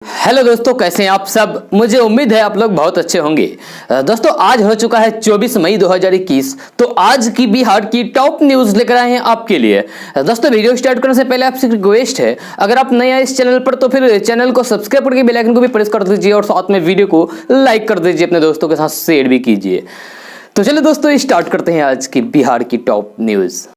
Hello दोस्तों, कैसे हैं आप सब। मुझे उम्मीद है आप लोग बहुत अच्छे होंगे। दोस्तों, आज हो चुका है 24 मई 2021। तो आज की बिहार की टॉप न्यूज लेकर आए हैं आपके लिए। दोस्तों, वीडियो स्टार्ट करने से पहले आपसे रिक्वेस्ट है, अगर आप नए आए इस चैनल पर तो फिर चैनल को सब्सक्राइब करके बेल आइकन को भी प्रेस कर दीजिए और साथ में वीडियो को लाइक कर दीजिए, अपने दोस्तों के साथ शेयर भी कीजिए। तो चलिए दोस्तों, स्टार्ट करते हैं आज की बिहार की टॉप न्यूज।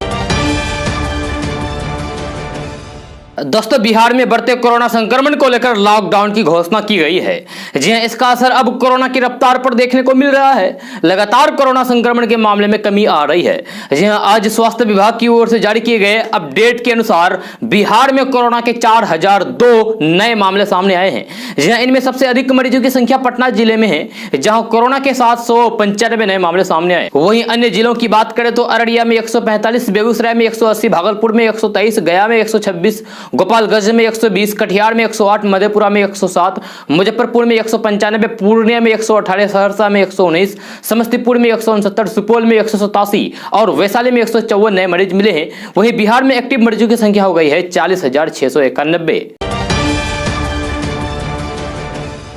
दोस्तों, बिहार में बढ़ते कोरोना संक्रमण को लेकर लॉकडाउन की घोषणा की गई है। जी हां, इसका असर अब कोरोना की रफ्तार पर देखने को मिल रहा है। लगातार कोरोना संक्रमण के मामले में कमी आ रही है। जी हां, आज स्वास्थ्य विभाग की ओर से जारी किए गए अपडेट के अनुसार बिहार में कोरोना के 4002 नए मामले सामने आए हैं। जी हां, इनमें सबसे अधिक मरीजों की संख्या पटना जिले में है, जहां कोरोना के 795 नए मामले सामने आए। वहीं अन्य जिलों की बात करें तो अररिया में 145, बेगूसराय में 180, भागलपुर में 123, गया में 126, गोपालगंज में 120, कटिहार में 108, मधेपुरा में 107, मुजफ्फरपुर में 195, पूर्णिया में 118, सहरसा में 119, समस्तीपुर में 169, सुपौल में 187 और वैशाली में 154 नए मरीज मिले हैं। वहीं बिहार में एक्टिव मरीजों की संख्या हो गई है 40,691।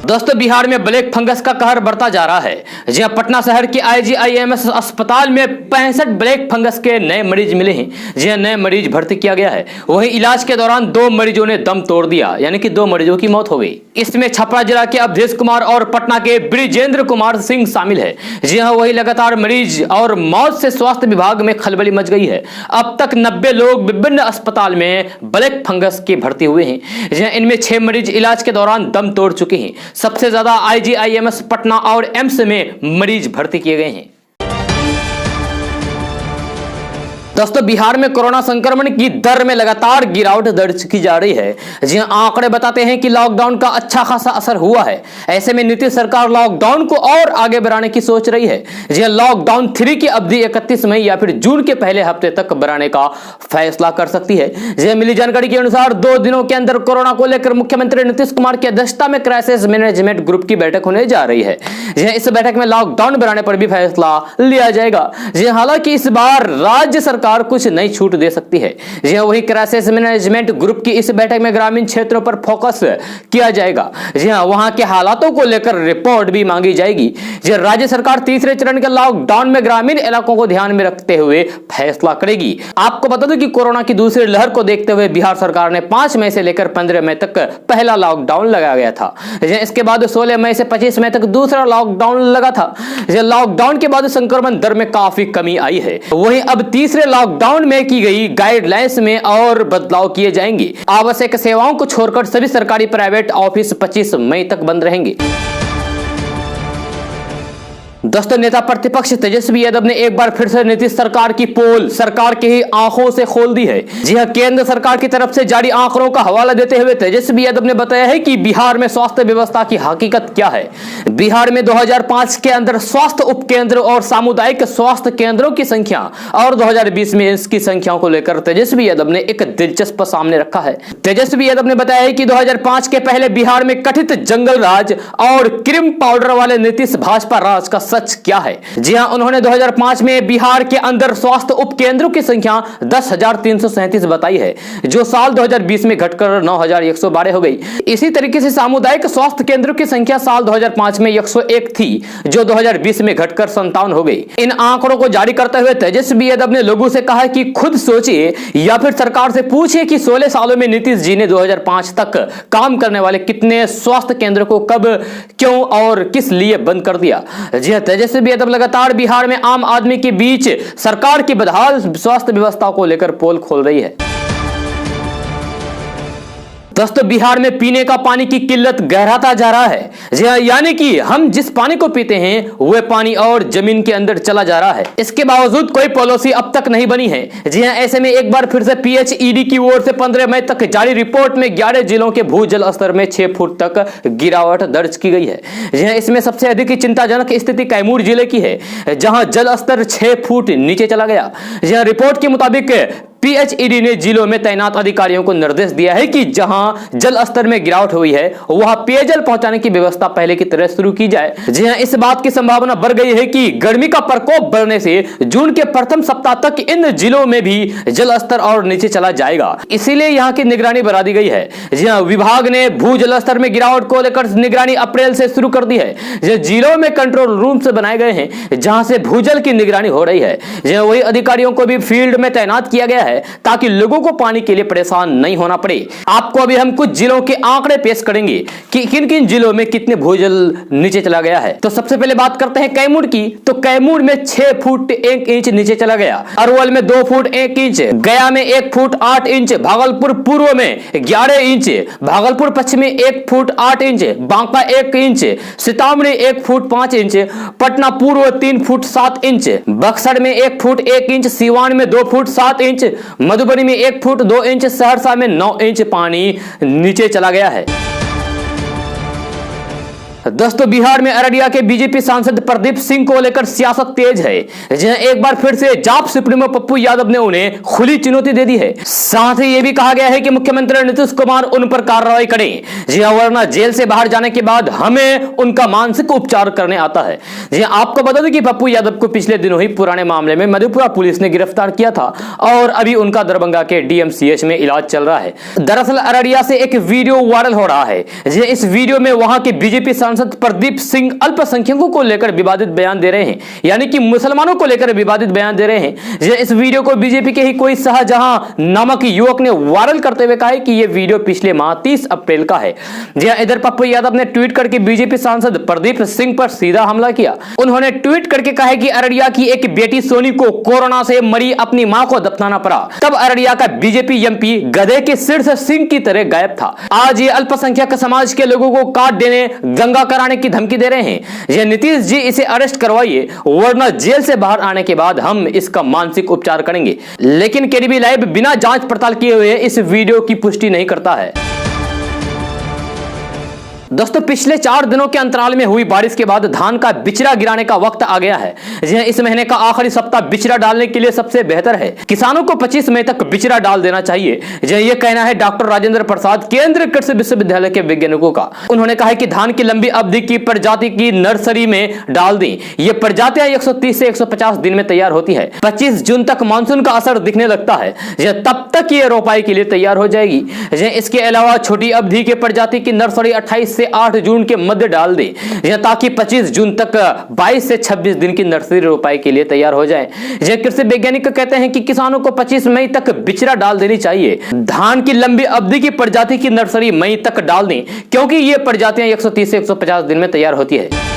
दोस्तों, बिहार में ब्लैक फंगस का कहर बढ़ता जा रहा है। जहां पटना शहर के IGIMS अस्पताल में 65 ब्लैक फंगस के नए मरीज मिले हैं, जहां नए मरीज भर्ती किया गया है। वहीं इलाज के दौरान 2 मरीजों ने दम तोड़ दिया, यानी कि 2 मरीजों की मौत हो गई। इसमें छपरा जिला के अवधेश कुमार और पटना के ब्रिजेंद्र कुमार सिंह शामिल है। जी हाँ, वही लगातार मरीज और मौत से स्वास्थ्य विभाग में खलबली मच गई है। अब तक 90 लोग विभिन्न अस्पताल में ब्लैक फंगस के भर्ती हुए हैं। जहां इनमें 6 मरीज इलाज के दौरान दम तोड़ चुके हैं। सबसे ज्यादा IGIMS पटना और एम्स में मरीज भर्ती किए गए हैं। दोस्तों, बिहार में कोरोना संक्रमण की दर में लगातार गिरावट दर्ज की जा रही है। जी हां, आंकड़े बताते हैं कि लॉकडाउन का अच्छा खासा असर हुआ है। ऐसे में नीतीश सरकार लॉकडाउन को और आगे बढ़ाने की सोच रही है। जी हां, लॉकडाउन 3 की अवधि 31 मई या फिर जून के पहले हफ्ते तक बढ़ाने का फैसला कर सकती है। जी हां, मिली जानकारी के अनुसार 2 दिनों के अंदर कोरोना को लेकर मुख्यमंत्री नीतीश कुमार की अध्यक्षता में क्राइसिस मैनेजमेंट ग्रुप की बैठक होने जा रही है। जी हां, इस बैठक में लॉकडाउन बढ़ाने पर भी फैसला लिया जाएगा। जी हां, हालांकि इस बार राज्य सरकार कुछ नई छूट दे सकती है। जी हां, वही क्राइसिस मैनेजमेंट ग्रुप की इस बैठक में ग्रामीण क्षेत्रों पर फोकस किया जाएगा। जी हां, वहां के हालातों को लेकर रिपोर्ट भी मांगी जाएगी। जी हां, राज्य सरकार तीसरे चरण के लॉकडाउन में ग्रामीण इलाकों को ध्यान में रखते हुए फैसला करेगी। आपको बता दूं कि कोरोना की दूसरी लहर को देखते हुए बिहार सरकार ने 5 मई से लेकर 15 मई तक पहला लॉकडाउन लगाया गया था। इसके बाद 16 मई से 25 मई तक दूसरा लॉकडाउन लगा था। लॉकडाउन के बाद संक्रमण दर में काफी कमी आई है। वहीं अब तीसरे लॉकडाउन में की गई गाइडलाइंस में और बदलाव किए जाएंगे। आवश्यक सेवाओं को छोड़कर सभी सरकारी प्राइवेट ऑफिस 25 मई तक बंद रहेंगे। दोस्तों, नेता प्रतिपक्ष तेजस्वी यादव ने एक बार फिर से नीतीश सरकार की पोल सरकार की ही आंखों से खोल दी है। जी हां, केंद्र सरकार की तरफ से जारी आंकड़ों का हवाला देते हुए तेजस्वी यादव ने बताया है कि बिहार में स्वास्थ्य व्यवस्था की हकीकत क्या है। बिहार में 2005 के अंदर स्वास्थ्य उपकेंद्र और सामुदायिक स्वास्थ्य केंद्रों की संख्या और 2020 में इसकी संख्याओं को लेकर तेजस्वी यादव ने एक दिलचस्प सामने रखा है। तेजस्वी यादव ने बताया है कि 2005 के पहले बिहार में कथित जंगल राज और क्रीम पाउडर वाले नीतीश भाजपा राज का सच क्या है। जी हां, उन्होंने 2005 में बिहार के अंदर स्वास्थ्य उपकेंद्रों की संख्या 10,337 बताई है, जो साल 2020 में घटकर 9,112 हो गई। इसी तरीके से सामुदायिक स्वास्थ्य केंद्रों की संख्या साल 2005 में 101 थी, जो 2020 में घटकर 57 हो गई। इन आंकड़ों को जारी करते हुए तेजस्वी यादव ने लोगों से कहा कि खुद सोचिए या फिर सरकार से पूछिए कि 16 सालों में नीतीश जी ने 2005 तक काम करने वाले कितने स्वास्थ्य केंद्रों को कब, क्यों और किस लिए बंद कर दिया। जी हां, तेजस्वी यादव लगातार बिहार में आम आदमी के बीच सरकार की बदहाल स्वास्थ्य व्यवस्था को लेकर पोल खोल रही है। दोस्तों, बिहार में पीने का पानी की किल्लत गहराता जा रहा है। जी हां, यानी कि हम जिस पानी को पीते हैं वह पानी और जमीन के अंदर चला जा रहा है। इसके बावजूद कोई पॉलिसी अब तक नहीं बनी है। जी हां, ऐसे में एक बार फिर से PHED की ओर से 15 मई तक जारी रिपोर्ट में 11 जिलों के भूजल स्तर में 6 फुट तक गिरावट दर्ज की गई है। जी हां, इसमें सबसे अधिक चिंताजनक स्थिति कैमूर जिले की है, जहां जल स्तर 6 फुट नीचे चला गया। जी हां, रिपोर्ट के मुताबिक पीएचईडी ने जिलों में तैनात अधिकारियों को निर्देश दिया है कि जहां जल स्तर में गिरावट हुई है वहां पेयजल पहुंचाने की व्यवस्था पहले की तरह शुरू की जाए। जी हां, इस बात की संभावना बढ़ गई है कि गर्मी का प्रकोप बढ़ने से जून के प्रथम सप्ताह तक इन जिलों में भी जल स्तर और नीचे चला जाएगा, इसीलिए यहां की निगरानी बढ़ा दी गई है। जी हां, विभाग ने भूजल स्तर में गिरावट को लेकर निगरानी अप्रैल से शुरू कर दी है। जिलों में कंट्रोल रूम से बनाए गए हैं जहां से भूजल की निगरानी हो रही है। वही अधिकारियों को भी फील्ड में तैनात किया गया है ताकि लोगों को पानी के लिए परेशान नहीं होना पड़े। आपको अभी हम कुछ जिलों के आंकड़े पेश करेंगे कि किन किन जिलों में कितने भूजल नीचे चला गया है। तो सबसे पहले बात करते हैं कैमूर की। तो कैमूर में 6 फुट 1 इंच नीचे चला गया, अरवल में 2 फुट 1 इंच, गया में 1 फुट 8 इंच, भागलपुर पूर्व में 11 इंच, भागलपुर पश्चिम में 1 foot 8 inch, Banka 1 inch, Sitamarhi 1 foot 5 inch, Patna पूर्व 3 फुट 7 इंच, बक्सर में 1 फुट 1 इंच, सीवान में 2 फुट 7 इंच, मधुबनी में 1 फुट 2 इंच, सहरसा में 9 इंच पानी नीचे चला गया है। दोस्तों, बिहार में अररिया के बीजेपी सांसद प्रदीप सिंह को लेकर सियासत तेज है। जिन्हें एक बार फिर से जाप सुप्रीमो पप्पू यादव ने उन्हें खुली चुनौती दे दी है। साथ ही यह भी कहा गया है कि मुख्यमंत्री नीतीश कुमार उन पर कार्रवाई करें, जी हां, वरना जेल से बाहर जाने के बाद हमें उनका मानसिक उपचार करने आता है। जी हां, आपको बता दें कि पप्पू यादव को पिछले दिनों ही पुराने मामले में मधेपुरा पुलिस ने गिरफ्तार किया था और अभी उनका दरभंगा के डीएमसीएच में इलाज चल रहा है। दरअसल अररिया से एक वीडियो वायरल हो रहा है। इस वीडियो में वहां के बीजेपी प्रदीप सिंह अल्पसंख्यकों को लेकर विवादित बयान दे रहे हैं, यानी कि मुसलमानों को लेकर विवादित बयान दे रहे हैं। इस वीडियो को बीजेपी के ही कोई शाहजहां नामक युवक ने वायरल करते हुए कहा है कि यह वीडियो पिछले माह 30 अप्रैल का है। इधर पप्पू यादव ने ट्वीट करके बीजेपी सांसद प्रदीप सिंह पर सीधा हमला किया। उन्होंने ट्वीट करके कहा है कि अररिया की एक बेटी सोनी को कोरोना से मरी अपनी मां को दफनाना पड़ा, तब अररिया का बीजेपी एमपी गधे के सिर से सिंह की तरह गायब था। आज ये अल्पसंख्यक समाज के लोगों को काट देने, गंगा कराने की धमकी दे रहे हैं। ये नीतीश जी, इसे अरेस्ट करवाइए, वरना जेल से बाहर आने के बाद हम इसका मानसिक उपचार करेंगे। लेकिन केडीबी लाइव बिना जांच पड़ताल किए हुए इस वीडियो की पुष्टि नहीं करता है। दोस्तों, पिछले 4 दिनों के अंतराल में हुई बारिश के बाद धान का बिचड़ा गिराने का वक्त आ गया है। इस महीने का आखिरी सप्ताह बिचड़ा डालने के लिए सबसे बेहतर है। किसानों को 25 मई तक बिचड़ा डाल देना चाहिए। यह कहना है डॉक्टर राजेंद्र प्रसाद, केंद्रीय कृषि विश्वविद्यालय के वैज्ञानिकों का। उन्होंने कहा कि धान की लंबी अवधि की प्रजाति की नर्सरी में डाल दी। ये प्रजातियां 130 से 150 दिन में तैयार होती है। 25 जून तक मानसून का असर दिखने लगता है, तब तक ये रोपाई के लिए तैयार हो जाएगी। इसके अलावा छोटी अवधि के प्रजाति की नर्सरी 28 से 8 जून के मध्य डाल दें, ताकि 25 जून तक 22 से 26 दिन की नर्सरी रोपाई के लिए तैयार हो जाए। कृषि वैज्ञानिक कहते हैं कि किसानों को 25 मई तक बिचड़ा डाल देनी चाहिए। धान की लंबी अवधि की प्रजाति की नर्सरी मई तक डाल दें, क्योंकि ये प्रजातियां 130 से 150 दिन में तैयार होती है।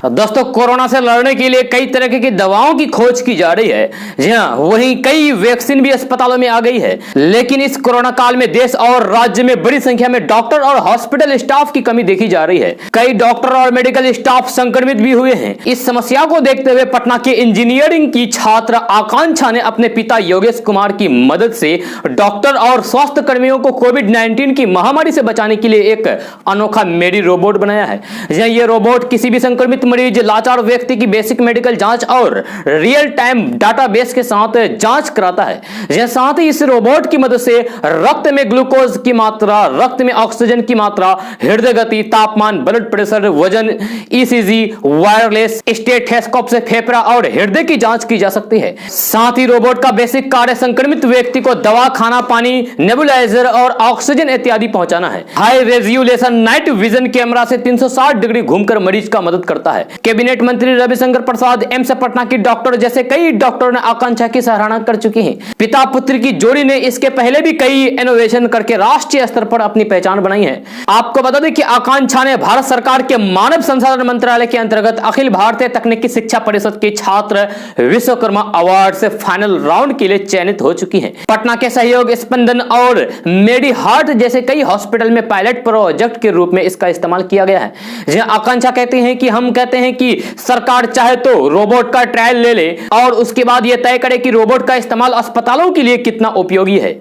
दोस्तों, कोरोना से लड़ने के लिए कई तरह की दवाओं की खोज की जा रही है। जी हां, वहीं कई वैक्सीन भी अस्पतालों में आ गई है। लेकिन इस कोरोना काल में देश और राज्य में बड़ी संख्या में डॉक्टर और हॉस्पिटल स्टाफ की कमी देखी जा रही है। कई डॉक्टर और मेडिकल स्टाफ संक्रमित भी हुए हैं। इस समस्या को देखते हुए पटना के इंजीनियरिंग की छात्र आकांक्षा ने अपने पिता योगेश कुमार की मदद से डॉक्टर और स्वास्थ्य कर्मियों को कोविड-19 की महामारी से बचाने के लिए एक अनोखा मेडी रोबोट बनाया है। यह रोबोट किसी भी संक्रमित मरीज, लाचार व्यक्ति की बेसिक मेडिकल जांच और रियल टाइम डाटाबेस के साथ जांच कराता है। साथ ही इस रोबोट की मदद से रक्त में ग्लूकोज की मात्रा, रक्त में ऑक्सीजन की मात्रा, हृदय गति, तापमान, ब्लड प्रेशर, वजन, ईसीजी, वायरलेस स्टेथोस्कोप से फेफड़ा और हृदय की जांच की जा सकती है। साथ ही रोबोट का बेसिक कार्य संक्रमित व्यक्ति को दवा, खाना, पानी, नेबुलाइजर और ऑक्सीजन इत्यादि पहुंचाना है। High resolution night vision camera से 360 डिग्री घूमकर मरीज का मदद करता है। कैबिनेट मंत्री रविशंकर प्रसाद, एम्स पटना की डॉक्टर जैसे कई डॉक्टरों ने आकांक्षा की सराहना कर चुके हैं। पिता पुत्र की जोड़ी ने इसके पहले भी कई इनोवेशन करके राष्ट्रीय स्तर पर अपनी पहचान बनाई है। आपको बता दें कि आकांक्षा ने भारत सरकार के मानव संसाधन मंत्रालय के अंतर्गत अखिल भारतीय तकनीकी शिक्षा परिषद के छात्र विश्वकर्मा अवार्ड से फाइनल राउंड के लिए चयनित हो चुकी है। पटना के सहयोग, स्पंदन और मेडी हार्ट जैसे कई हॉस्पिटल में पायलट प्रोजेक्ट के रूप में इसका इस्तेमाल किया गया है। आकांक्षा कहते हैं कि हम कहते हैं कि सरकार चाहे तो रोबोट का ट्रायल ले ले और उसके बाद यह तय करे कि रोबोट का इस्तेमाल अस्पतालों के लिए कितना उपयोगी है।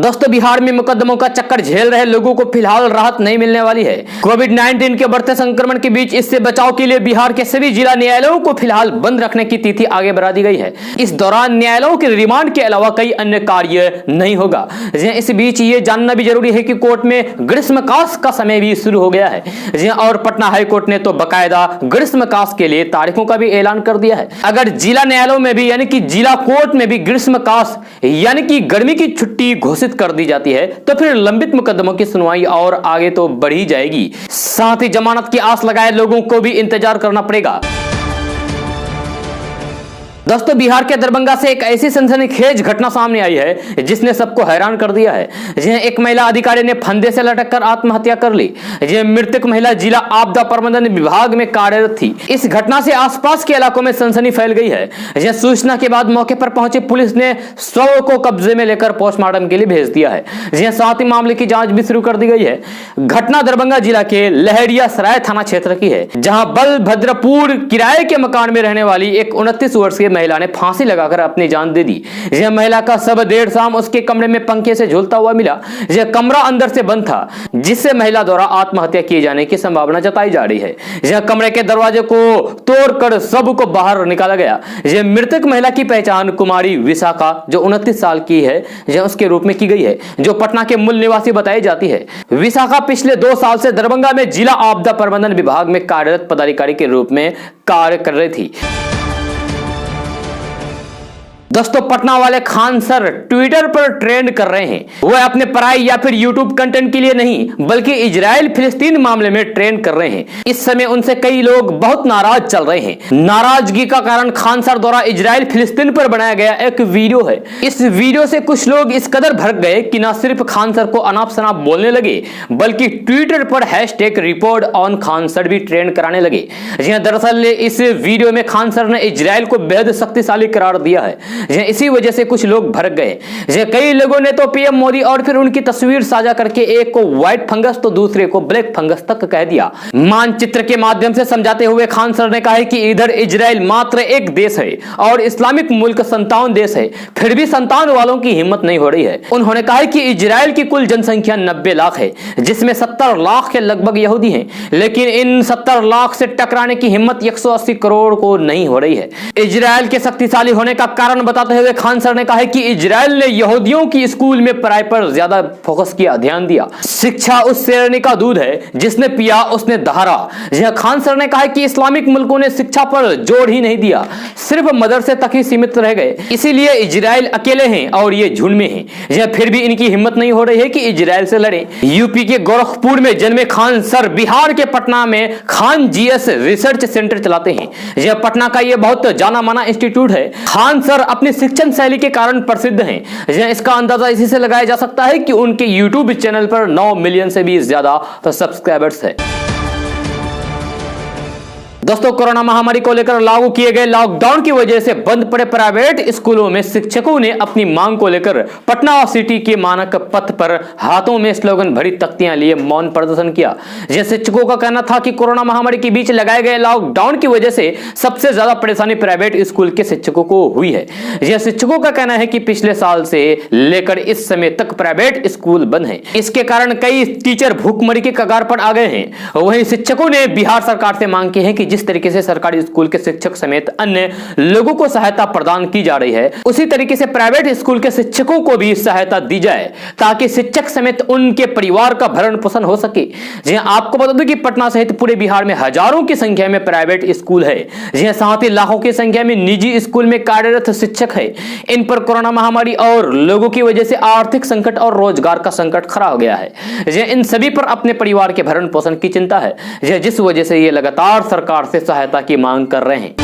दोस्तों बिहार में मुकदमों का चक्कर झेल रहे लोगों को फिलहाल राहत नहीं मिलने वाली है। कोविड-19 के बढ़ते संक्रमण के बीच इससे बचाव के लिए बिहार के सभी जिला न्यायालयों को फिलहाल बंद रखने की तिथि आगे बढ़ा दी गई है। इस दौरान न्यायालयों के रिमांड के अलावा कई अन्य कार्य नहीं होगा। इस बीच ये जानना भी जरूरी है कि कोर्ट में ग्रीष्मकाल का समय भी शुरू हो गया है और पटना हाईकोर्ट ने तो बाकायदा ग्रीष्मकाल के लिए तारीखों का भी ऐलान कर दिया है। अगर जिला न्यायालयों में भी यानी कि जिला कोर्ट में भी ग्रीष्मकाल यानी कि गर्मी की छुट्टी घोषित कर दी जाती है तो फिर लंबित मुकदमों की सुनवाई और आगे तो बढ़ी जाएगी। साथ ही जमानत की आस लगाए लोगों को भी इंतजार करना पड़ेगा। दोस्तों बिहार के दरभंगा से एक ऐसी सनसनीखेज घटना सामने आई है जिसने सबको हैरान कर दिया है। एक महिला अधिकारी ने फंदे से लटक कर आत्महत्या कर ली। मृतक महिला जिला आपदा प्रबंधन विभाग में कार्यरत थी। इस घटना से आसपास के इलाकों में सनसनी फैल गई है। सूचना के बाद मौके पर पहुंची पुलिस ने शव को कब्जे में लेकर पोस्टमार्टम के लिए भेज दिया है। साथ ही मामले की जांच भी शुरू कर दी गई है। घटना दरभंगा जिला के लहरियासराय थाना क्षेत्र की है, जहां बलभद्रपुर किराए के मकान में रहने वाली एक 29 वर्षीय महिला ने फांसी लगाकर अपनी जान दे दी। यह महिला का शव देर शाम उसके कमरे में पंखे से झूलता हुआ मिला। यह कमरा अंदर से बंद था, जिससे महिला द्वारा आत्महत्या किए जाने की संभावना जताई जा रही है। यह कमरे के दरवाजे को तोड़कर शव को बाहर निकाला गया। यह मृतक महिला की पहचान कुमारी विशाखा जो 29 साल की है यह उसके रूप में की गई है, जो पटना के मूल निवासी बताई जाती है। विशाखा पिछले 2 साल से दरभंगा में जिला आपदा प्रबंधन विभाग में कार्यरत पदाधिकारी के रूप में कार्य कर रही थी। दोस्तों पटना वाले खान सर ट्विटर पर ट्रेंड कर रहे हैं। वह अपने पढ़ाई या फिर यूट्यूब कंटेंट के लिए नहीं बल्कि इजराइल फिलिस्तीन मामले में ट्रेंड कर रहे हैं। इस समय उनसे कई लोग बहुत नाराज चल रहे हैं। नाराजगी का कारण खान सर द्वारा इजराइल फिलिस्तीन पर बनाया गया एक वीडियो है। इस वीडियो से कुछ लोग इस कदर भड़क गए कि न सिर्फ खान सर को अनाप शनाप बोलने लगे बल्कि ट्विटर पर #रिपोर्ट ऑन खान सर भी ट्रेंड कराने लगे। दरअसल इस वीडियो में खान सर ने इजराइल को बेहद शक्तिशाली करार दिया है। इसी वजह से कुछ लोग भड़क गए। कई लोगों ने तो पीएम मोदी और फिर उनकी तस्वीर साझा करके एक को व्हाइट फंगस तो दूसरे को ब्लैक फंगस तक कह दिया। मानचित्र के माध्यम से समझाते हुए खान सर ने कहा कि इधर इजराइल मात्र एक देश है और इस्लामिक मुल्क 57 देश है, फिर भी संतान वालों की हिम्मत नहीं हो रही है। उन्होंने कहा कि इजराइल की कुल जनसंख्या 90 लाख है, जिसमें 70 लाख के लगभग यहूदी हैं, लेकिन इन 70 लाख से टकराने की हिम्मत 180 करोड़ को नहीं हो रही है। इजराइल के शक्तिशाली होने का कारण बताते हुए खान सर ने कहा कि इजराइल ने यहूदियों की स्कूल में पढ़ाई पर ज्यादा फोकस किया, ध्यान दिया। शिक्षा उस शेरनी का दूध है जिसने पिया उसने दहाड़ा। यह खान सर ने कहा कि इस्लामिक मुल्कों ने शिक्षा पर जोर ही नहीं दिया, सिर्फ मदरसे तक ही सीमित रह गए, इसीलिए इजराइल अकेले हैं और ये झुंड में हैं। यह फिर भी इनकी हिम्मत नहीं हो रही है कि इजराइल से लड़े। यूपी के गोरखपुर में जन्मे खान सर बिहार के पटना में खान जीएस रिसर्च सेंटर चलाते हैं। यह पटना का ये बहुत जाना माना इंस्टीट्यूट है। खान सर अपनी शिक्षण शैली के कारण प्रसिद्ध हैं। इसका अंदाजा इसी से लगाया जा सकता है कि उनके यूट्यूब चैनल पर 9 मिलियन से भी ज्यादा सब्सक्राइबर्स है। दोस्तों कोरोना महामारी को लेकर लागू किए गए लॉकडाउन की वजह से बंद पड़े प्राइवेट स्कूलों में शिक्षकों ने अपनी मांग को लेकर पटना सिटी के मानक पथ पर हाथों में स्लोगन भरी तख्तियां लिए मौन प्रदर्शन किया। शिक्षकों का कहना था कि कोरोना महामारी के बीच लगाए गए लॉकडाउन की वजह से सबसे ज्यादा परेशानी प्राइवेट स्कूल के शिक्षकों को हुई है। यह शिक्षकों का कहना है कि पिछले साल से लेकर इस समय तक प्राइवेट स्कूल बंद है। इसके कारण कई टीचर भूखमरी के कगार पर आ गए हैं। वहीं शिक्षकों ने बिहार सरकार से मांग की है कि जिस तरीके से सरकारी स्कूल के शिक्षक समेत अन्य लोगों को सहायता प्रदान की जा रही है, उसी तरीके से प्राइवेट स्कूल के शिक्षकों को भी सहायता दी जाए ताकि शिक्षक समेत उनके परिवार का भरण पोषण हो सके। जी आपको बता दूं कि पटना सहित पूरे बिहार में हजारों की संख्या में प्राइवेट स्कूल है। जी साथ ही लाखों की संख्या में निजी स्कूल में कार्यरत शिक्षक है। इन पर कोरोना महामारी और लोगों की वजह से आर्थिक संकट और रोजगार का संकट खड़ा हो गया है। इन सभी पर अपने परिवार के भरण पोषण की चिंता है, जिस वजह से ये लगातार सरकार से सहायता की मांग कर रहे हैं।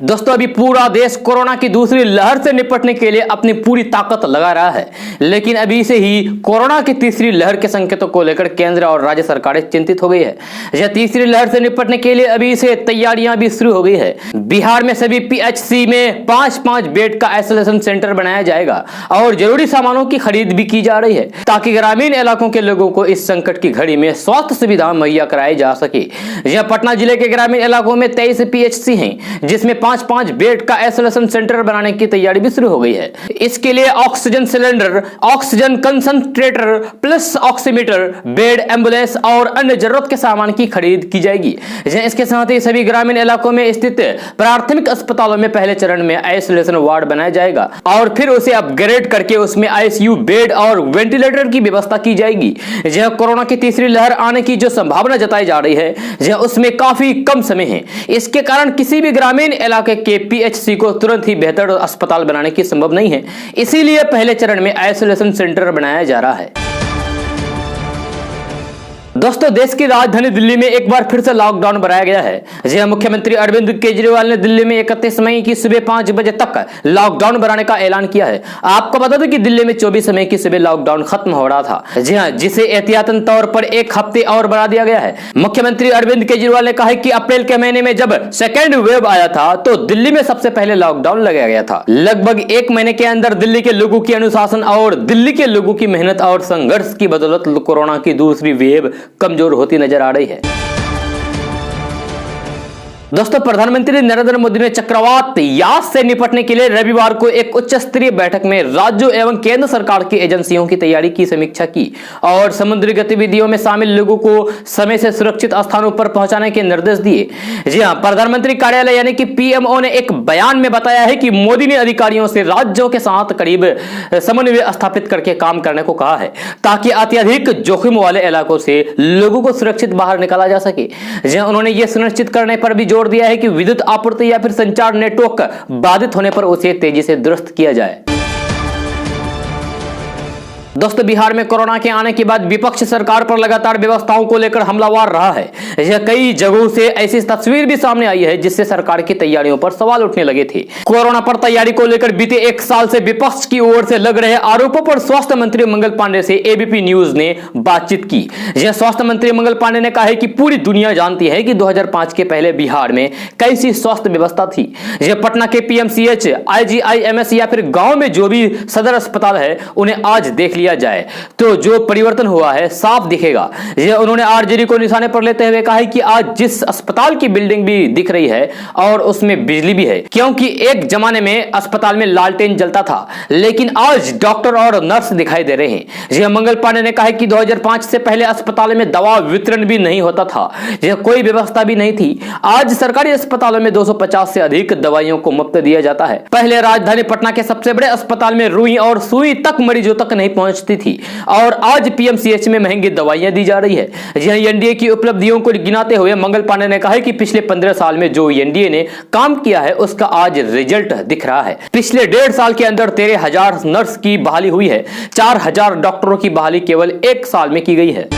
दोस्तों अभी पूरा देश कोरोना की दूसरी लहर से निपटने के लिए अपनी पूरी ताकत लगा रहा है, लेकिन अभी से ही कोरोना की तीसरी लहर के संकेतों को लेकर केंद्र और राज्य सरकारें चिंतित हो गई है। यह तीसरी लहर से निपटने के लिए अभी से तैयारियां भी शुरू हो गई है। बिहार में सभी पीएचसी में 5-5 बेड का आइसोलेशन सेंटर बनाया जाएगा और जरूरी सामानों की खरीद भी की जा रही है ताकि ग्रामीण इलाकों के लोगों को इस संकट की घड़ी में स्वास्थ्य सुविधा मुहैया कराई जा सके। यह पटना जिले के ग्रामीण इलाकों में 23 पीएचसी हैं, जिसमें 5 5-5 बेड का आइसोलेशन सेंटर बनाने की तैयारी भी शुरू हो गई है। इसके लिए oxygen cylinder, oxygen concentrator plus oximeter, bed, ambulance और अन्य जरूरत के सामान की खरीद की जाएगी। इसके साथ ही सभी ग्रामीण इलाकों में स्थित प्राथमिक अस्पतालों में पहले चरण में आइसोलेशन वार्ड बनाया जाएगा और फिर उसे अपग्रेड करके उसमें आईसीयू बेड और वेंटिलेटर की व्यवस्था की जाएगी। जहां कोरोना की तीसरी लहर आने की जो संभावना जताई जा रही है, जहां उसमें काफी कम समय है। इसके कारण किसी भी ग्रामीण इलाके के पीएचसी को तुरंत ही बेहतर अस्पताल बनाने की संभव नहीं है। इसीलिए पहले चरण में आइसोलेशन सेंटर बनाया जा रहा है। दोस्तों, देश की राजधानी दिल्ली में एक बार फिर से लॉकडाउन बढ़ाया गया है। जी हां, मुख्यमंत्री अरविंद केजरीवाल ने दिल्ली में 31 मई की सुबह 5 बजे तक लॉकडाउन बढ़ाने का ऐलान किया है। आपको बता दें कि दिल्ली में 24 मई की सुबह लॉकडाउन खत्म हो रहा था। जी हां, जिसे एहतियातन तौर पर एक हफ्ते और बढ़ा दिया गया है। मुख्यमंत्री अरविंद केजरीवाल ने कहा है कि अप्रैल के महीने में जब सेकेंड वेव आया था तो दिल्ली में सबसे पहले लॉकडाउन लगाया गया था। लगभग एक महीने के अंदर दिल्ली के लोगों की अनुशासन और दिल्ली के लोगों की मेहनत और संघर्ष की बदौलत कोरोना की दूसरी वेव कमजोर होती नजर आ रही है। दोस्तों, प्रधानमंत्री नरेंद्र मोदी ने चक्रवात यास से निपटने के लिए रविवार को एक उच्च स्तरीय बैठक में राज्यों एवं केंद्र सरकार की एजेंसियों की तैयारी की समीक्षा की और समुद्री गतिविधियों में शामिल लोगों को समय से सुरक्षित स्थानों पर पहुंचाने के निर्देश दिए। जी हां, प्रधानमंत्री कार्यालय यानी कि पीएमओ ने एक बयान में बताया है कि मोदी ने अधिकारियों से राज्यों के साथ करीब समन्वय स्थापित करके काम करने को कहा है ताकि अत्यधिक जोखिम वाले इलाकों से लोगों को सुरक्षित बाहर निकाला जा सके। जी हां, उन्होंने यह सुनिश्चित करने पर भी दिया है कि विद्युत आपूर्ति या फिर संचार नेटवर्क बाधित होने पर उसे तेजी से दुरुस्त किया जाए। दोस्तों, बिहार में कोरोना के आने के बाद विपक्ष सरकार पर लगातार व्यवस्थाओं को लेकर हमलावर रहा है। कई जगहों से ऐसी तस्वीर भी सामने आई है जिससे सरकार की तैयारियों पर सवाल उठने लगे थे। कोरोना पर तैयारी को लेकर बीते एक साल से विपक्ष की ओर से लग रहे आरोपों पर स्वास्थ्य मंत्री मंगल पांडे से एबीपी न्यूज ने बातचीत की। स्वास्थ्य मंत्री मंगल पांडे ने कहा है कि पूरी दुनिया जानती है कि 2005 के पहले बिहार में कैसी स्वास्थ्य व्यवस्था थी। पटना के पीएमसीएच, आईजीआईएमएस या फिर गांव में जो भी सदर अस्पताल है उन्हें आज देख लिया जाए तो जो परिवर्तन हुआ है साफ दिखेगा। उन्होंने आरजेडी को निशाने पर लेते हुए कहा है कि आज जिस अस्पताल की बिल्डिंग भी दिख रही है और उसमें बिजली भी है, क्योंकि एक जमाने में अस्पताल में लालटेन जलता था लेकिन आज डॉक्टर और नर्स दिखाई दे रहे हैं। मंगल पांडे ने कहा कि 2005 से पहले अस्पताल में दवा वितरण भी नहीं होता था, कोई व्यवस्था भी नहीं थी। आज सरकारी अस्पतालों में 250 से अधिक दवाइयों को मुफ्त दिया जाता है। पहले राजधानी पटना के सबसे बड़े अस्पताल में रुई और सुई तक मरीजों तक नहीं पहुंचती थी और आज पीएमसीएच में महंगी दवाइयां दी जा रही है। एनडीए की उपलब्धियों को गिनाते हुए मंगल पांडे ने कहा कि पिछले 15 साल में जो एनडीए ने काम किया है उसका आज रिजल्ट दिख रहा है। पिछले 1.5 साल के अंदर 13,000 नर्स की बहाली हुई है। 4,000 डॉक्टरों की बहाली केवल 1 साल में की गई है।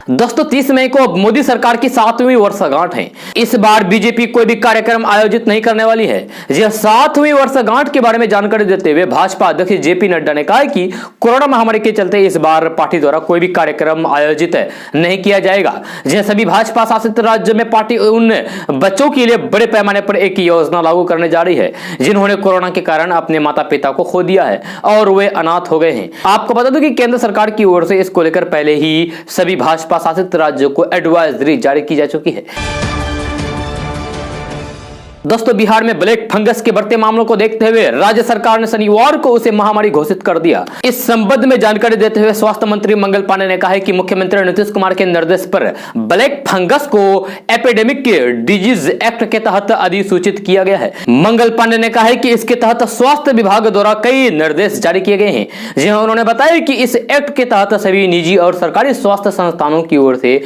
दोस्तों, 30 मई को मोदी सरकार की 7वीं वर्षगांठ है। इस बार बीजेपी कोई भी कार्यक्रम आयोजित नहीं करने वाली है। 7वीं वर्षगांठ के बारे में जानकारी देते हुए भाजपा अध्यक्ष जेपी नड्डा ने कहा कि कोरोना महामारी के चलते इस बार पार्टी द्वारा कोई भी कार्यक्रम आयोजित नहीं किया जाएगा। सभी भाजपा शासित राज्यों में पार्टी उन बच्चों के लिए बड़े पैमाने पर एक योजना लागू करने जा रही है जिन्होंने कोरोना के कारण अपने माता पिता को खो दिया है और वे अनाथ हो गए हैं। आपको बता दूं कि केंद्र सरकार की ओर से इसको लेकर पहले ही सभी भाजपा शासित राज्यों को एडवाइजरी जारी की जा चुकी है। दोस्तों, बिहार में ब्लैक फंगस के बढ़ते मामलों को देखते हुए राज्य सरकार ने शनिवार को उसे महामारी घोषित कर दिया। इस संबंध में जानकारी देते हुए स्वास्थ्य मंत्री मंगल पांडे ने कहा है कि मुख्यमंत्री नीतीश कुमार के निर्देश पर ब्लैक फंगस को एपिडेमिक डिजीज एक्ट के तहत अधिसूचित किया गया है। मंगल पांडे ने कहा है कि इसके तहत स्वास्थ्य विभाग द्वारा कई निर्देश जारी किए गए हैं। जी हां, उन्होंने बताया कि इस एक्ट के तहत सभी निजी और सरकारी स्वास्थ्य संस्थानों की ओर से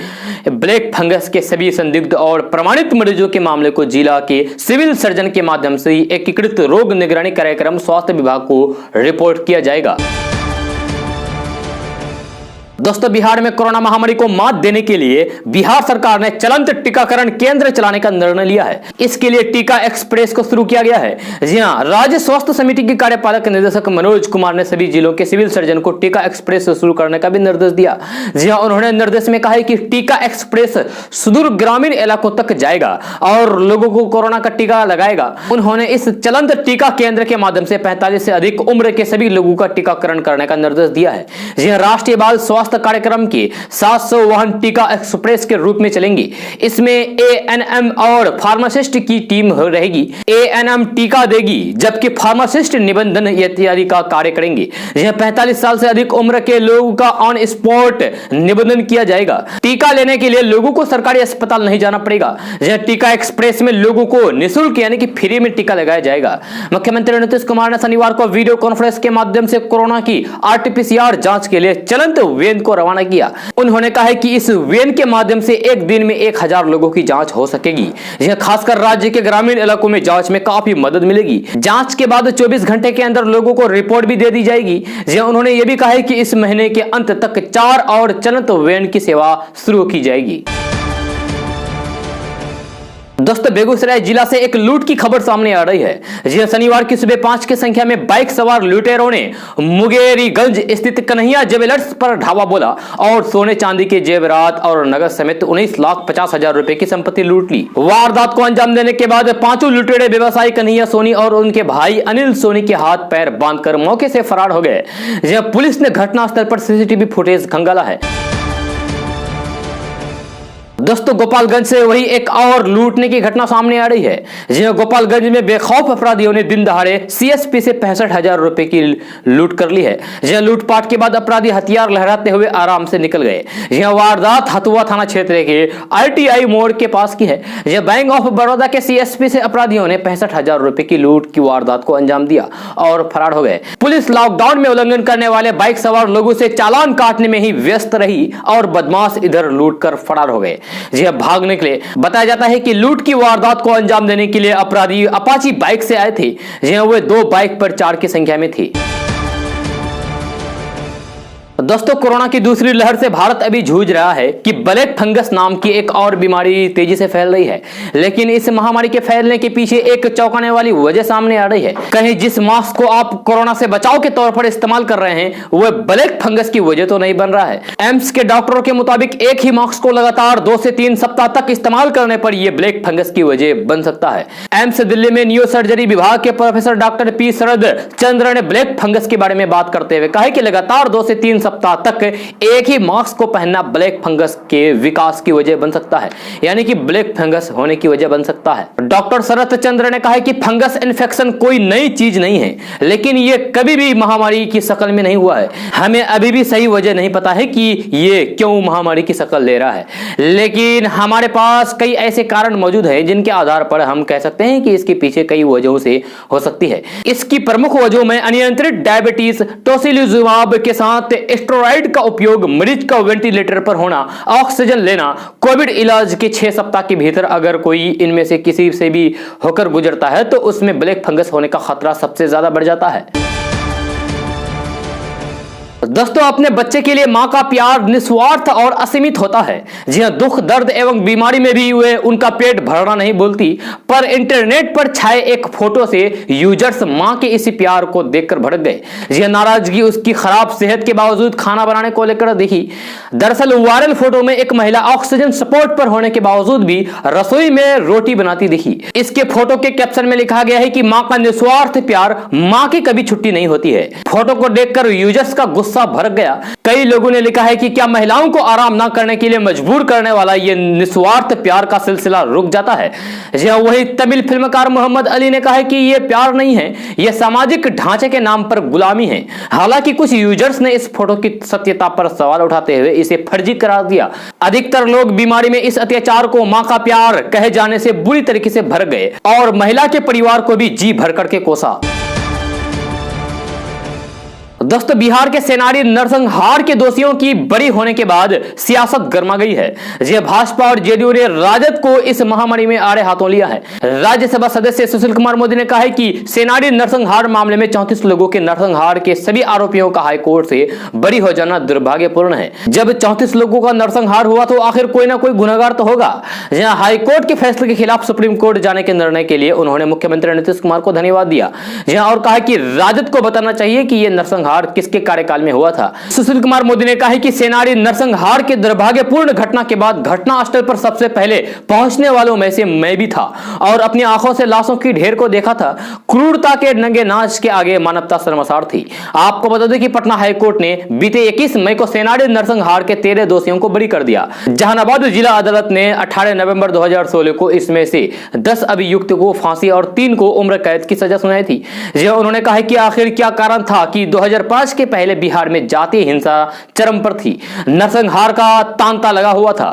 ब्लैक फंगस के सभी संदिग्ध और प्रमाणित मरीजों के मामले को जिला के सिविल सर्जन के माध्यम से एकीकृत रोग निगरानी कार्यक्रम स्वास्थ्य विभाग को रिपोर्ट किया जाएगा। दोस्तों, बिहार में कोरोना महामारी को मात देने के लिए बिहार सरकार ने चलंत टीकाकरण केंद्र चलाने का निर्णय लिया है। इसके लिए टीका एक्सप्रेस को शुरू किया गया है। जी हां, राज्य स्वास्थ्य समिति के कार्यपालक निदेशक मनोज कुमार ने सभी जिलों के सिविल सर्जन को टीका एक्सप्रेस शुरू करने का भी निर्देश दिया। जी हां, उन्होंने निर्देश में कहा है कि टीका एक्सप्रेस सुदूर ग्रामीण इलाकों तक जाएगा और लोगों को कोरोना का टीका लगाएगा। उन्होंने इस चलंत टीका केंद्र के माध्यम से 45 से अधिक उम्र के सभी लोगों का टीकाकरण करने का निर्देश दिया है। जी हां, राष्ट्रीय बाल स्वास्थ्य स्वास्थ्य कार्यक्रम के 700 वाहन टीका एक्सप्रेस के रूप में चलेंगी। इसमें एएनएम और फार्मासिस्ट की टीम रहेगी। एएनएम टीका देगी जबकि फार्मासिस्ट निबंधन इत्यादि का कार्य करेंगे। 45 साल से अधिक उम्र के लोगों का ऑन स्पॉट निबंधन किया जाएगा। टीका लेने के लिए लोगों को सरकारी अस्पताल नहीं जाना पड़ेगा। यह टीका एक्सप्रेस में लोगों को निःशुल्क यानी कि फ्री में टीका लगाया जाएगा। मुख्यमंत्री नीतीश कुमार ने शनिवार को वीडियो कॉन्फ्रेंस के माध्यम से कोरोना की आरटीपीसीआर जांच के लिए चलंत वैन को रवाना किया। उन्होंने कहा कि इस वैन के माध्यम से एक दिन में 1000 लोगों की जांच हो सकेगी। यह खासकर राज्य के ग्रामीण इलाकों में जांच में काफी मदद मिलेगी। जांच के बाद 24 घंटे के अंदर लोगों को रिपोर्ट भी दे दी जाएगी। उन्होंने यह भी कहा है कि इस महीने के अंत तक 4 और चलंत वैन की सेवा शुरू की जाएगी। दोस्तों, बेगूसराय जिला से एक लूट की खबर सामने आ रही है। जी शनिवार की सुबह 5 की संख्या में बाइक सवार लुटेरों ने मुंगेरीगंज स्थित कन्हैया ज्वेलर्स पर धावा बोला और सोने चांदी के जेवरात और नगद समेत 19,50,000 रुपए की संपत्ति लूट ली। वारदात को अंजाम देने के बाद पांचों लुटेरे व्यवसायी कन्हैया सोनी और उनके भाई अनिल सोनी के हाथ पैर बांधकर मौके से फरार हो गए। पुलिस ने घटनास्थल पर सीसीटीवी फुटेज खंगाला है। दोस्तों, गोपालगंज से वही एक और लूटने की घटना सामने आ रही है। जिन्हें गोपालगंज में बेखौफ अपराधियों ने दिन दहाड़े सीएसपी से 65,000 रुपए की लूट कर ली है। जिन्हें लूटपाट के बाद अपराधी हथियार लहराते हुए आराम से निकल गए। यह वारदात हथुआ थाना क्षेत्र के आईटीआई मोड़ के पास की है। यह बैंक ऑफ बड़ौदा के सीएसपी से अपराधियों ने 65,000 रुपए की लूट की वारदात को अंजाम दिया और फरार हो गए। पुलिस लॉकडाउन में उल्लंघन करने वाले बाइक सवार लोगों से चालान काटने में ही व्यस्त रही और बदमाश इधर लूट कर फरार हो गए। भाग निकले। बताया जाता है कि लूट की वारदात को अंजाम देने के लिए अपराधी अपाची बाइक से आए थे। वे 2 बाइक पर 4 की संख्या में थे। दोस्तों, कोरोना की दूसरी लहर से भारत अभी जूझ रहा है कि ब्लैक फंगस नाम की एक और बीमारी तेजी से फैल रही है। लेकिन इस महामारी के फैलने के पीछे एक चौंकाने वाली वजह सामने आ रही है। कहीं जिस मास्क को आप कोरोना से बचाव के तौर पर इस्तेमाल कर रहे हैं वह ब्लैक फंगस की वजह तो नहीं बन रहा है। एम्स के डॉक्टरों के मुताबिक एक ही मास्क को लगातार 2 से 3 सप्ताह तक इस्तेमाल करने पर यह ब्लैक फंगस की वजह बन सकता है। एम्स दिल्ली में न्यूरो सर्जरी विभाग के प्रोफेसर डॉक्टर पी शरद चंद्र ने ब्लैक फंगस के बारे में बात करते हुए कहा कि लगातार 2 से 3 सप्ताह तक एक ही मास्क को पहनना ब्लैक फंगस के विकास की वजह बन सकता है, यानी कि ब्लैक फंगस होने की वजह बन सकता है। डॉक्टर शरद चंद्र ने कहा कि फंगस इन्फेक्शन कोई नई चीज नहीं है, लेकिन यह कभी भी महामारी की शक्ल में नहीं हुआ है। हमें अभी भी सही वजह नहीं पता है कि यह क्यों महामारी की शक्ल ले रहा है, लेकिन हमारे पास कई ऐसे कारण मौजूद हैं जिनके आधार पर हम कह सकते हैं कि इसके पीछे कई वजहों से हो सकती है। इसकी प्रमुख वजहों में अनियंत्रित डायबिटीज, टोसिलिजुमाब के साथ स्टेरॉइड का उपयोग, मरीज का वेंटिलेटर पर होना, ऑक्सीजन लेना, कोविड इलाज के 6 सप्ताह के भीतर अगर कोई इनमें से किसी से भी होकर गुजरता है तो उसमें ब्लैक फंगस होने का खतरा सबसे ज्यादा बढ़ जाता है। दोस्तों, अपने बच्चे के लिए मां का प्यार निस्वार्थ और असीमित होता है। जी हां, दुख, दर्द एवं बीमारी में भी वे उनका पेट भरना नहीं बोलती। पर इंटरनेट पर छाए एक फोटो से यूजर्स मां के इसी प्यार को देखकर भड़क गए। जी हां, नाराजगी उसकी खराब सेहत के बावजूद खाना बनाने को लेकर दिखी। दरअसल वायरल फोटो में एक महिला ऑक्सीजन सपोर्ट पर होने के बावजूद भी रसोई में रोटी बनाती दिखी। इसके फोटो के कैप्शन में लिखा गया है कि मां का निस्वार्थ प्यार, मां की कभी छुट्टी नहीं होती है। फोटो को देखकर यूजर्स का गुस्सा भड़क गया। कई लोगों ने लिखा है कि क्या महिलाओं को आराम ना करने के लिए मजबूर करने वाला यह निस्वार्थ प्यार का सिलसिला रुक जाता है। वही तमिल फिल्मकार मोहम्मद अली ने कहा है कि यह प्यार नहीं है, यह सामाजिक ढांचे के नाम पर गुलामी है। हालांकि कुछ यूजर्स ने इस फोटो की सत्यता पर सवाल उठाते हुए इसे फर्जी करार दिया। अधिकतर लोग बीमारी में इस अत्याचार को मां का प्यार कहे जाने से बुरी तरीके से भड़क गए और महिला के परिवार को भी जी भर करके कोसा। दोस्तों, बिहार के सेनानी नरसंहार के दोषियों की बरी होने के बाद सियासत गर्मा गई है। भाजपा और जेडीयू ने राजद को इस महामारी में आड़े हाथों लिया है। राज्यसभा सदस्य सुशील कुमार मोदी ने कहा है कि सेनानी नरसंहार मामले में 34 लोगों के नरसंहार के सभी आरोपियों का हाईकोर्ट से बरी हो जाना दुर्भाग्यपूर्ण है। जब 34 लोगों का नरसंहार हुआ तो आखिर कोई ना कोई गुनहगार तो होगा। हाईकोर्ट के फैसले के खिलाफ सुप्रीम कोर्ट जाने के निर्णय के लिए उन्होंने मुख्यमंत्री नीतीश कुमार को धन्यवाद दिया और कहा कि राजद को बताना चाहिए कि यह नरसंहार नरसंहार किसके कार्यकाल में हुआ था? सुशील कुमार मोदी ने कहा है कि सेनानी नरसंहार के दुर्भाग्यपूर्ण घटना के बाद घटनास्थल पर सबसे पहले पहुंचने वालों में से मैं भी था और अपनी आंखों से लाशों की ढेर को देखा था। क्रूरता के नंगे नाच के आगे मानवता शर्मसार थी। आपको बता दें कि पटना हाईकोर्ट ने बीते 21 मई को सेनानी नरसंहार के 13 दोषियों को बरी कर दिया। जहानाबाद जिला अदालत ने 18 नवंबर 2016 को इसमें से 10 अभियुक्त को फांसी और 3 को उम्र कैद की सजा सुनाई थी। उन्होंने कहा कि आखिर क्या कारण था कि 2005 के पहले बिहार में जातीय हिंसा चरम पर थी, नरसंहार का तांता लगा हुआ था।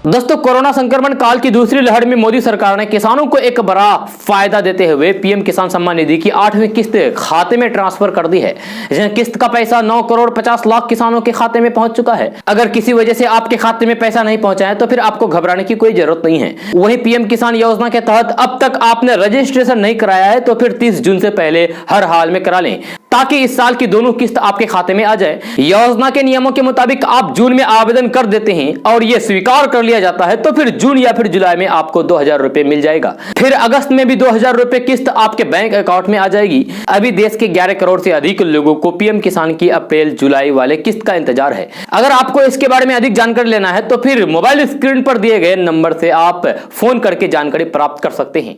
दोस्तों, कोरोना संक्रमण काल की दूसरी लहर में मोदी सरकार ने किसानों को एक बड़ा फायदा देते हुए पीएम किसान सम्मान निधि की 8वीं किस्त खाते में ट्रांसफर कर दी है। किस्त का पैसा 9 करोड़ 50 लाख किसानों के खाते में पहुंच चुका है। अगर किसी वजह से आपके खाते में पैसा नहीं पहुंचा है तो फिर आपको घबराने की कोई जरूरत नहीं है। वहीं पीएम किसान योजना के तहत अब तक आपने रजिस्ट्रेशन नहीं कराया है तो फिर 30 जून से पहले हर हाल में करा लें ताकि इस साल की दोनों किस्त आपके खाते में आ जाए। योजना के नियमों के मुताबिक आप जून में आवेदन कर देते हैं और यह स्वीकार कर लिया जाता है तो फिर जून या फिर जुलाई में आपको 2000 रुपए मिल जाएगा। फिर अगस्त में भी 2000 रुपए किस्त आपके बैंक अकाउंट में आ जाएगी। अभी देश के 11 करोड़ से अधिक लोगों को पीएम किसान की अप्रैल जुलाई वाले किस्त का इंतजार है। अगर आपको इसके बारे में अधिक जानकारी लेना है तो फिर मोबाइल स्क्रीन पर दिए गए नंबर से आप फोन करके जानकारी प्राप्त कर सकते हैं।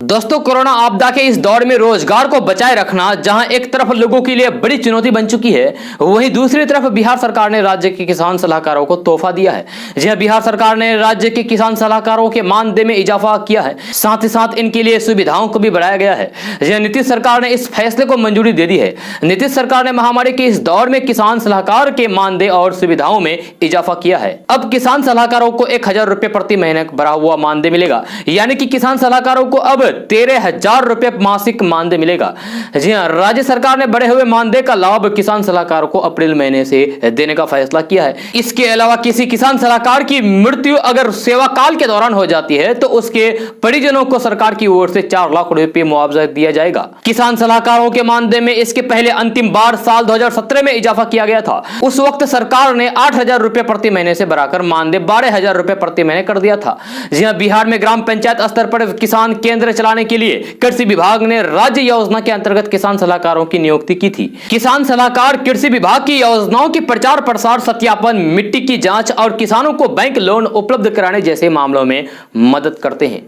दोस्तों, कोरोना आपदा के इस दौर में रोजगार को बचाए रखना जहां एक तरफ लोगों के लिए बड़ी चुनौती बन चुकी है, वहीं दूसरी तरफ बिहार सरकार ने राज्य के किसान सलाहकारों को तोहफा दिया है। जी हां, बिहार सरकार ने राज्य के किसान सलाहकारों के मानदेय में इजाफा किया है, साथ ही साथ इनके लिए सुविधाओं को भी बढ़ाया गया है। जी हां, नीतीश सरकार ने इस फैसले को मंजूरी दे दी है। नीतीश सरकार ने महामारी के इस दौर में किसान सलाहकार के मानदेय और सुविधाओं में इजाफा किया है। अब किसान सलाहकारों को 1000 रुपए प्रति महीने बढ़ा हुआ मानदेय मिलेगा, यानी कि किसान सलाहकारों को अब 13,000 रुपए मासिक मानदेय मिलेगा। जी हां, राज्य सरकार ने बढ़े हुए मानदेय का लाभ किसान सलाहकारों को अप्रैल महीने से देने का फैसला किया है। इसके अलावा किसी किसान सलाहकार की मृत्यु अगर सेवा काल के दौरान हो जाती है तो उसके परिजनों को सरकार की ओर से 4 लाख रुपए मुआवजा दिया जाएगा। किसान सलाहकारों के मानदेय में इसके पहले अंतिम बार साल 2017 में इजाफा किया गया था। उस वक्त सरकार ने 8,000 रुपए प्रति महीने से बढ़ाकर मानदेय 12,000 रुपए प्रति महीने कर दिया था। जी हां, बिहार में ग्राम पंचायत स्तर पर किसान केंद्र चलाने के लिए कृषि विभाग ने राज्य योजना के अंतर्गत किसान सलाहकारों की नियुक्ति की थी। किसान सलाहकार कृषि विभाग की योजनाओं की प्रचार प्रसार, सत्यापन, मिट्टी की जांच और किसानों को बैंक लोन उपलब्ध कराने जैसे मामलों में मदद करते हैं।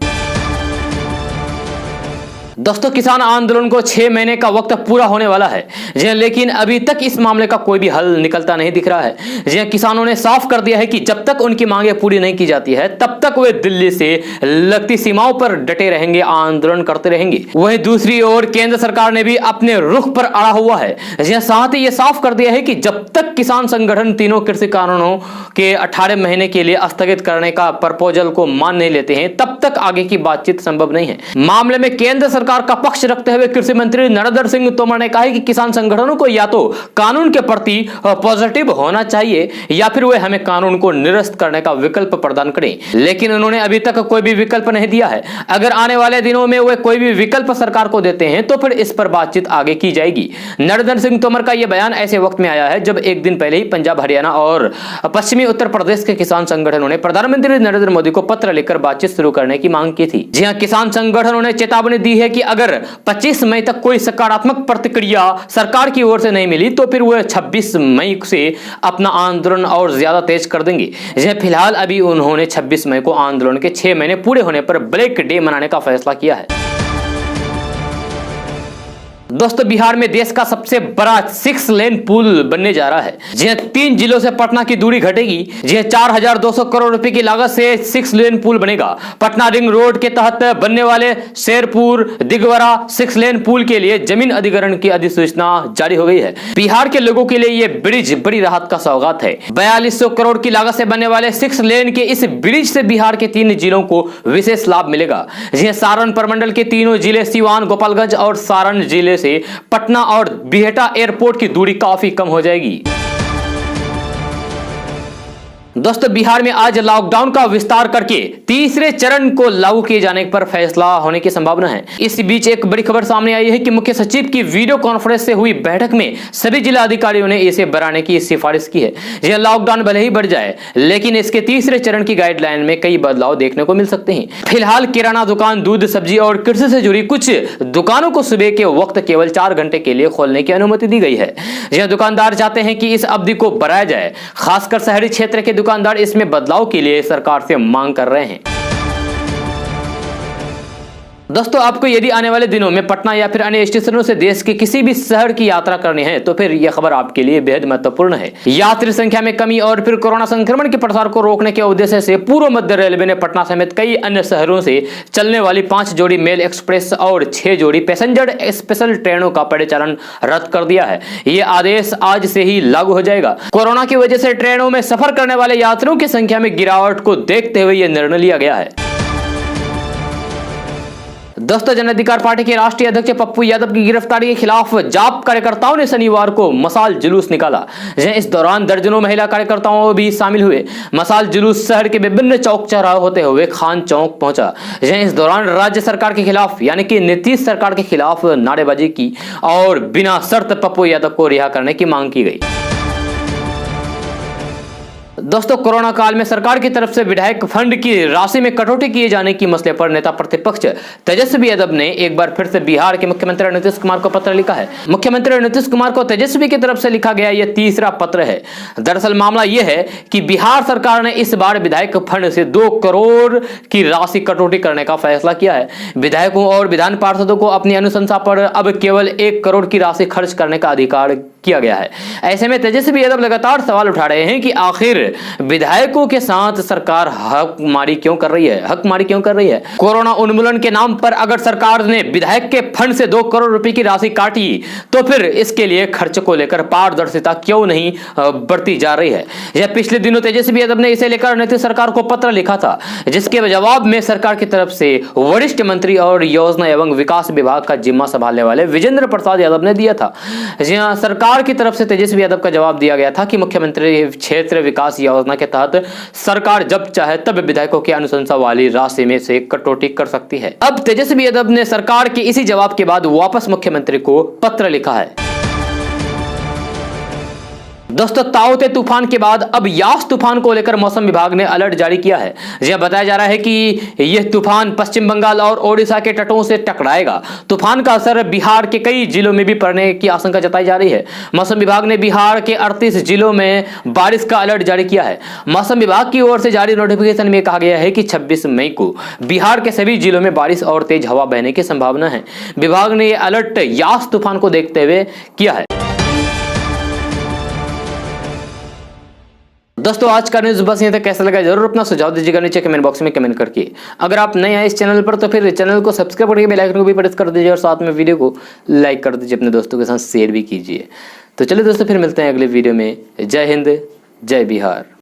दोस्तों, किसान आंदोलन को 6 महीने का वक्त पूरा होने वाला है, जी लेकिन अभी तक इस मामले का कोई भी हल निकलता नहीं दिख रहा है। जी किसानों ने साफ कर दिया है कि जब तक उनकी मांगे पूरी नहीं की जाती है तब तक वे दिल्ली से लगती सीमाओं पर डटे रहेंगे, आंदोलन करते रहेंगे। वहीं दूसरी ओर केंद्र सरकार ने भी अपने रुख पर अड़ा हुआ है। जी साथ ही ये साफ कर दिया है कि जब तक किसान संगठन तीनों कृषि कानूनों के 18 महीने के लिए स्थगित करने का प्रपोजल को मान नहीं लेते हैं तब तक आगे की बातचीत संभव नहीं है। मामले में केंद्र सरकार का पक्ष रखते हुए कृषि मंत्री नरेंद्र सिंह तोमर ने कहा है कि किसान संगठनों को या तो कानून के प्रति पॉजिटिव होना चाहिए या फिर वे हमें कानून को निरस्त करने का विकल्प प्रदान करें, लेकिन उन्होंने अभी तक कोई भी विकल्प नहीं दिया है। अगर आने वाले दिनों में वे कोई भी विकल्प सरकार को देते हैं तो फिर इस पर बातचीत आगे की जाएगी। नरेंद्र सिंह तोमर का यह बयान ऐसे वक्त में आया है जब एक दिन पहले ही पंजाब, हरियाणा और पश्चिमी उत्तर प्रदेश के किसान संगठनों ने प्रधानमंत्री नरेंद्र मोदी को पत्र लिखकर बातचीत शुरू करने की मांग की थी। जी हां, किसान संगठनों ने चेतावनी दी है कि अगर 25 मई तक कोई सकारात्मक प्रतिक्रिया सरकार की ओर से नहीं मिली तो फिर वह 26 मई से अपना आंदोलन और ज्यादा तेज कर देंगे। फिलहाल अभी उन्होंने 26 मई को आंदोलन के 6 महीने पूरे होने पर ब्लैक डे मनाने का फैसला किया है। दोस्तों, बिहार में देश का सबसे बड़ा 6 लेन पुल बनने जा रहा है। जी 3 जिलों से पटना की दूरी घटेगी। जी 4,200 करोड़ रुपए की लागत से 6 लेन पुल बनेगा। पटना रिंग रोड के तहत बनने वाले शेरपुर दिगवरा 6 लेन पुल के लिए जमीन अधिग्रहण की अधिसूचना जारी हो गई है। बिहार के लोगों के लिए यह ब्रिज बड़ी राहत का सौगात है। 4200 करोड़ की लागत से बनने वाले 6 लेन के इस ब्रिज से बिहार के 3 जिलों को विशेष लाभ मिलेगा। जी सारण प्रमंडल के तीनों जिले सीवान, गोपालगंज और सारण जिले से पटना और बिहटा एयरपोर्ट की दूरी काफी कम हो जाएगी। दोस्तों बिहार में आज लॉकडाउन का विस्तार करके तीसरे चरण को लागू किए जाने पर फैसला होने की संभावना है। इस बीच एक बड़ी खबर सामने आई है कि मुख्य सचिव की वीडियो कॉन्फ्रेंस से हुई बैठक में सभी जिला अधिकारियों ने इसे बढ़ाने की सिफारिश की है। यह लॉकडाउन भले ही बढ़ जाए लेकिन इसके तीसरे चरण की गाइडलाइन में कई बदलाव देखने को मिल सकते हैं। फिलहाल किराना दुकान, दूध, सब्जी और कृषि से जुड़ी कुछ दुकानों को सुबह के वक्त केवल 4 घंटे के लिए खोलने की अनुमति दी गई है। यह दुकानदार चाहते हैं कि इस अवधि को बढ़ाया जाए। खासकर शहरी क्षेत्र के दुकानदार इसमें बदलाव के लिए सरकार से मांग कर रहे हैं। दोस्तों आपको यदि आने वाले दिनों में पटना या फिर अन्य स्टेशनों से देश के किसी भी शहर की यात्रा करनी है तो फिर यह खबर आपके लिए बेहद महत्वपूर्ण है। यात्री संख्या में कमी और फिर कोरोना संक्रमण के प्रसार को रोकने के उद्देश्य से पूर्व मध्य रेलवे ने पटना समेत कई अन्य शहरों से चलने वाली 5 जोड़ी मेल एक्सप्रेस और 6 जोड़ी पैसेंजर स्पेशल ट्रेनों का परिचालन रद्द कर दिया है। ये आदेश आज से ही लागू हो जाएगा। कोरोना की वजह से ट्रेनों में सफर करने वाले यात्रियों की संख्या में गिरावट को देखते हुए यह निर्णय लिया गया है। दोस्तों जन अधिकार पार्टी के राष्ट्रीय अध्यक्ष पप्पू यादव की गिरफ्तारी के खिलाफ जाप कार्यकर्ताओं ने शनिवार को मशाल जुलूस निकाला। इस दौरान दर्जनों महिला कार्यकर्ताओं भी शामिल हुए। मशाल जुलूस शहर के विभिन्न चौक चौराहे होते हुए खान चौक पहुंचा। इस दौरान राज्य सरकार के खिलाफ यानी कि नीतीश सरकार के खिलाफ नारेबाजी की और बिना शर्त पप्पू यादव को रिहा करने की मांग की गई। दोस्तों कोरोना काल में सरकार की तरफ से विधायक फंड की राशि में कटौती किए जाने की मसले पर नेता प्रतिपक्ष तेजस्वी यादव ने एक बार फिर से बिहार के मुख्यमंत्री नीतीश कुमार को पत्र लिखा है। मुख्यमंत्री नीतीश कुमार को तेजस्वी की तरफ से लिखा गया यह तीसरा पत्र है। दरअसल मामला यह है कि बिहार सरकार ने इस बार विधायक फंड से 2 करोड़ की राशि कटौती करने का फैसला किया है। विधायकों और विधान पार्षदों को अपनी अनुशंसा पर अब केवल 1 करोड़ की राशि खर्च करने का अधिकार किया गया है। ऐसे में तेजस्वी यादव लगातार सवाल उठा रहे हैं कि आखिर विधायकों के साथ सरकार हकमारी क्यों कर रही है। कोरोना उन्मूलन के नाम पर अगर सरकार ने विधायक के फंड से 2 करोड़ रुपए की राशि काटी तो फिर इसके लिए खर्च को लेकर पारदर्शिता क्यों नहीं बढ़ती जा रही है। यह पिछले दिनों तेजस्वी यादव ने इसे लेकर नीतीश सरकार को पत्र लिखा था, जिसके जवाब में सरकार की तरफ से वरिष्ठ मंत्री और योजना एवं विकास विभाग का जिम्मा संभालने वाले विजेंद्र प्रसाद यादव ने दिया था। सरकार की तरफ से तेजस्वी यादव का जवाब दिया गया था कि मुख्यमंत्री क्षेत्र विकास योजना के तहत सरकार जब चाहे तब विधायकों की अनुशंसा वाली राशि में से कटौती कर सकती है। अब तेजस्वी यादव ने सरकार के इसी जवाब के बाद वापस मुख्यमंत्री को पत्र लिखा है। दोस्तों ताउते तूफान के बाद अब यास तूफान को लेकर मौसम विभाग ने अलर्ट जारी किया है। यह बताया जा रहा है कि यह तूफान पश्चिम बंगाल और ओडिशा के तटों से टकराएगा। तूफान का असर बिहार के कई जिलों में भी पड़ने की आशंका जताई जा रही है। मौसम विभाग ने बिहार के 38 जिलों में बारिश का अलर्ट जारी किया है। मौसम विभाग की ओर से जारी नोटिफिकेशन में कहा गया है कि 26 मई को बिहार के सभी जिलों में बारिश और तेज हवा बहने की संभावना है। विभाग ने यह अलर्ट यास तूफान को देखते हुए किया है। दोस्तों आज का न्यूज़ बस यहीं तक। कैसा लगा जरूर अपना सुझाव दीजिएगा नीचे कमेंट बॉक्स में कमेंट करके। अगर आप नए आए इस चैनल पर तो फिर चैनल को सब्सक्राइब करके बेल आइकन को भी प्रेस कर दीजिए और साथ में वीडियो को लाइक कर दीजिए, अपने दोस्तों के साथ शेयर भी कीजिए। तो चलिए दोस्तों फिर मिलते हैं अगले वीडियो में। जय हिंद, जय बिहार।